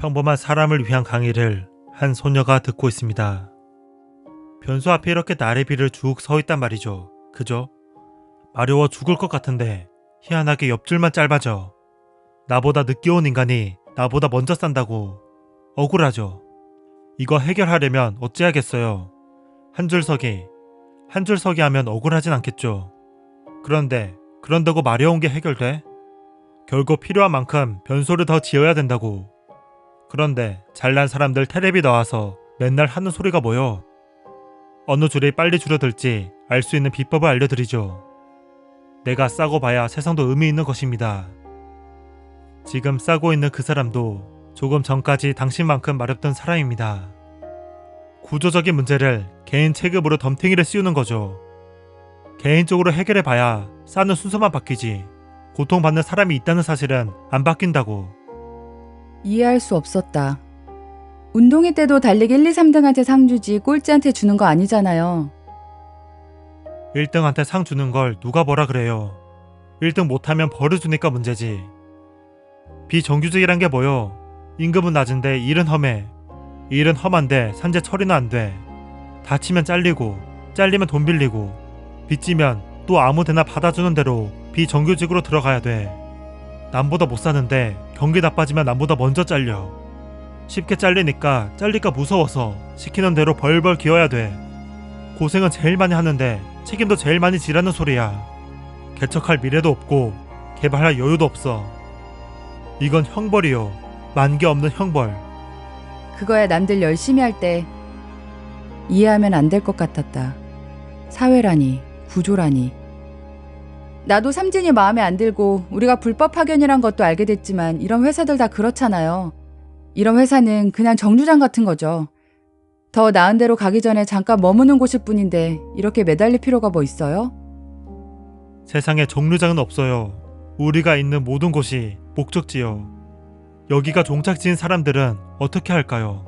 평범한 사람을 위한 강의를 한 소녀가 듣고 있습니다. 변소 앞에 이렇게 나래비를 쭉 서 있단 말이죠. 그죠? 마려워 죽을 것 같은데 희한하게 옆줄만 짧아져. 나보다 늦게 온 인간이 나보다 먼저 싼다고. 억울하죠. 이거 해결하려면 어찌하겠어요. 한 줄 서기 하면 억울하진 않겠죠. 그런데 그런다고 마려운 게 해결돼? 결국 필요한 만큼 변소를 더 지어야 된다고. 그런데 잘난 사람들 텔레비 나와서 맨날 하는 소리가 뭐요? 어느 줄이 빨리 줄어들지 알 수 있는 비법을 알려드리죠. 내가 싸고 봐야 세상도 의미 있는 것입니다. 지금 싸고 있는 그 사람도 조금 전까지 당신만큼 마렵던 사람입니다. 구조적인 문제를 개인 체급으로 덤탱이를 씌우는 거죠. 개인적으로 해결해봐야 싸는 순서만 바뀌지 고통받는 사람이 있다는 사실은 안 바뀐다고. 이해할 수 없었다. 운동회 때도 달리기 1, 2, 3등한테 상 주지 꼴찌한테 주는 거 아니잖아요. 1등한테 상 주는 걸 누가 뭐라 그래요. 1등 못하면 벌을 주니까 문제지. 비정규직이란 게 뭐요? 임금은 낮은데 일은 험해. 일은 험한데 산재 처리는 안 돼. 다치면 잘리고, 잘리면 돈 빌리고, 빚지면 또 아무데나 받아주는 대로 비정규직으로 들어가야 돼. 남보다 못 사는데 경기 나빠지면 남보다 먼저 잘려. 쉽게 잘리니까 잘릴까 무서워서 시키는 대로 벌벌 기어야 돼. 고생은 제일 많이 하는데 책임도 제일 많이 지라는 소리야. 개척할 미래도 없고 개발할 여유도 없어. 이건 형벌이요. 만개 없는 형벌. 그거야 남들 열심히 할 때 이해하면 안 될 것 같았다. 사회라니, 구조라니. 나도 삼진이 마음에 안 들고 우리가 불법 파견이란 것도 알게 됐지만 이런 회사들 다 그렇잖아요. 이런 회사는 그냥 정류장 같은 거죠. 더 나은 데로 가기 전에 잠깐 머무는 곳일 뿐인데 이렇게 매달릴 필요가 뭐 있어요? 세상에 정류장은 없어요. 우리가 있는 모든 곳이 목적지요. 여기가 종착지인 사람들은 어떻게 할까요?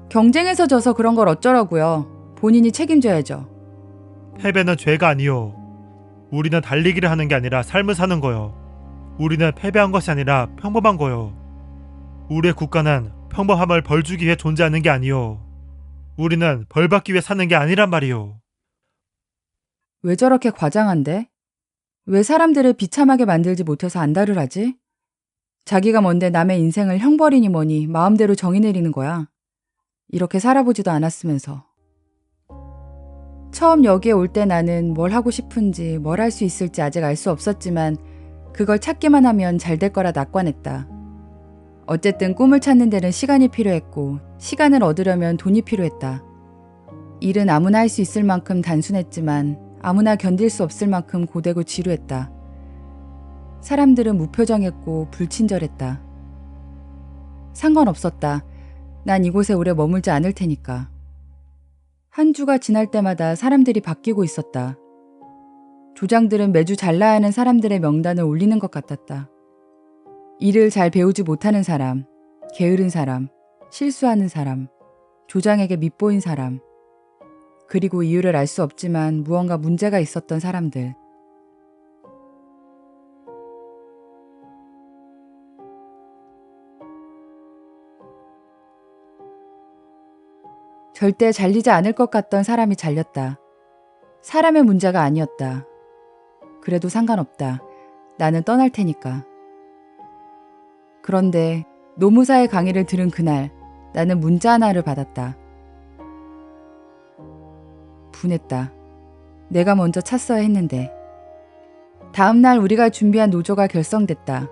경쟁에서 져서 그런 걸 어쩌라고요. 본인이 책임져야죠. 패배는 죄가 아니요. 우리는 달리기를 하는 게 아니라 삶을 사는 거요. 우리는 패배한 것이 아니라 평범한 거요. 우리의 국가는 평범함을 벌주기 위해 존재하는 게 아니요. 우리는 벌받기 위해 사는 게 아니란 말이요. 왜 저렇게 과장한데? 왜 사람들을 비참하게 만들지 못해서 안달을 하지? 자기가 뭔데 남의 인생을 형벌이니 뭐니 마음대로 정의 내리는 거야. 이렇게 살아보지도 않았으면서. 처음 여기에 올 때 나는 뭘 하고 싶은지 뭘 할 수 있을지 아직 알 수 없었지만 그걸 찾기만 하면 잘 될 거라 낙관했다. 어쨌든 꿈을 찾는 데는 시간이 필요했고 시간을 얻으려면 돈이 필요했다. 일은 아무나 할 수 있을 만큼 단순했지만 아무나 견딜 수 없을 만큼 고되고 지루했다. 사람들은 무표정했고 불친절했다. 상관없었다. 난 이곳에 오래 머물지 않을 테니까. 한 주가 지날 때마다 사람들이 바뀌고 있었다. 조장들은 매주 잘나야 하는 사람들의 명단을 올리는 것 같았다. 일을 잘 배우지 못하는 사람, 게으른 사람, 실수하는 사람, 조장에게 밉보인 사람, 그리고 이유를 알 수 없지만 무언가 문제가 있었던 사람들. 절대 잘리지 않을 것 같던 사람이 잘렸다. 사람의 문제가 아니었다. 그래도 상관없다. 나는 떠날 테니까. 그런데 노무사의 강의를 들은 그날 나는 문자 하나를 받았다. 분했다. 내가 먼저 찼어야 했는데. 다음 날 우리가 준비한 노조가 결성됐다.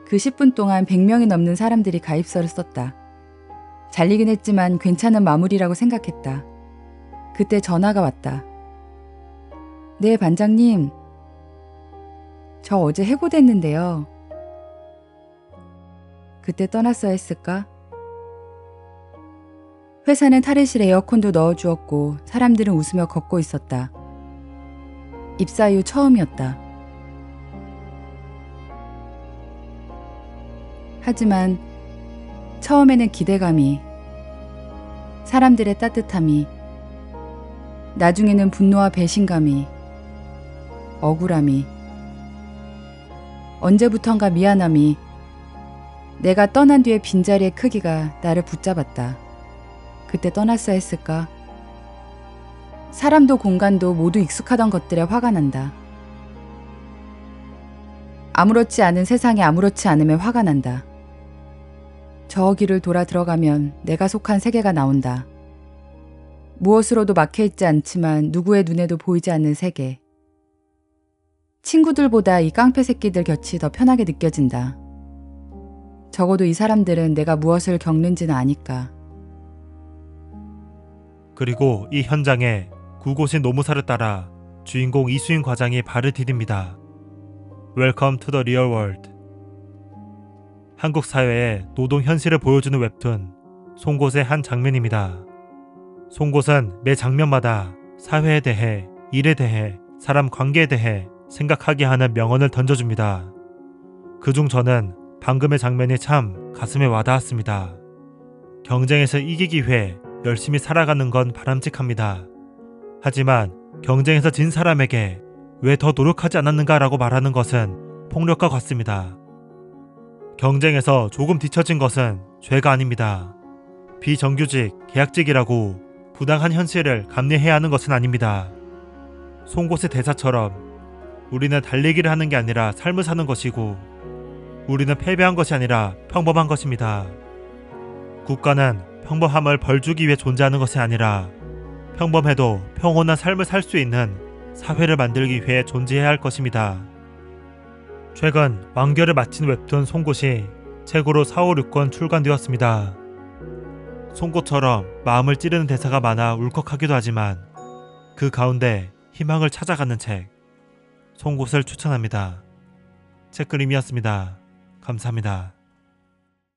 그 10분 동안 100명이 넘는 사람들이 가입서를 썼다. 잘리긴 했지만 괜찮은 마무리라고 생각했다. 그때 전화가 왔다. 네, 반장님. 저 어제 해고됐는데요. 그때 떠났어야 했을까? 회사는 탈의실 에어컨도 넣어주었고 사람들은 웃으며 걷고 있었다. 입사 이후 처음이었다. 하지만 처음에는 기대감이, 사람들의 따뜻함이, 나중에는 분노와 배신감이, 억울함이, 언제부턴가 미안함이, 내가 떠난 뒤의 빈자리의 크기가 나를 붙잡았다. 그때 떠났어야 했을까? 사람도 공간도 모두 익숙하던 것들에 화가 난다. 아무렇지 않은 세상에 아무렇지 않음에 화가 난다. 저 길을 돌아 들어가면 내가 속한 세계가 나온다. 무엇으로도 막혀있지 않지만 누구의 눈에도 보이지 않는 세계. 친구들보다 이 깡패 새끼들 곁이 더 편하게 느껴진다. 적어도 이 사람들은 내가 무엇을 겪는지는 아니까. 그리고 이 현장에 구곳인 노무사를 따라 주인공 이수인 과장이 발을 디딥니다. Welcome to the real world. 한국 사회의 노동 현실을 보여주는 웹툰 송곳의 한 장면입니다. 송곳은 매 장면마다 사회에 대해, 일에 대해, 사람 관계에 대해 생각하게 하는 명언을 던져줍니다. 그중 저는 방금의 장면이 참 가슴에 와닿았습니다. 경쟁에서 이기기 위해 열심히 살아가는 건 바람직합니다. 하지만 경쟁에서 진 사람에게 왜 더 노력하지 않았는가라고 말하는 것은 폭력과 같습니다. 경쟁에서 조금 뒤처진 것은 죄가 아닙니다. 비정규직, 계약직이라고 부당한 현실을 감내해야 하는 것은 아닙니다. 송곳의 대사처럼 우리는 달리기를 하는 게 아니라 삶을 사는 것이고 우리는 패배한 것이 아니라 평범한 것입니다. 국가는 평범함을 벌주기 위해 존재하는 것이 아니라 평범해도 평온한 삶을 살 수 있는 사회를 만들기 위해 존재해야 할 것입니다. 최근 완결을 마친 웹툰 송곳이 책으로 4, 5, 6권 출간되었습니다. 송곳처럼 마음을 찌르는 대사가 많아 울컥하기도 하지만 그 가운데 희망을 찾아가는 책, 송곳을 추천합니다. 책그림이었습니다. 감사합니다.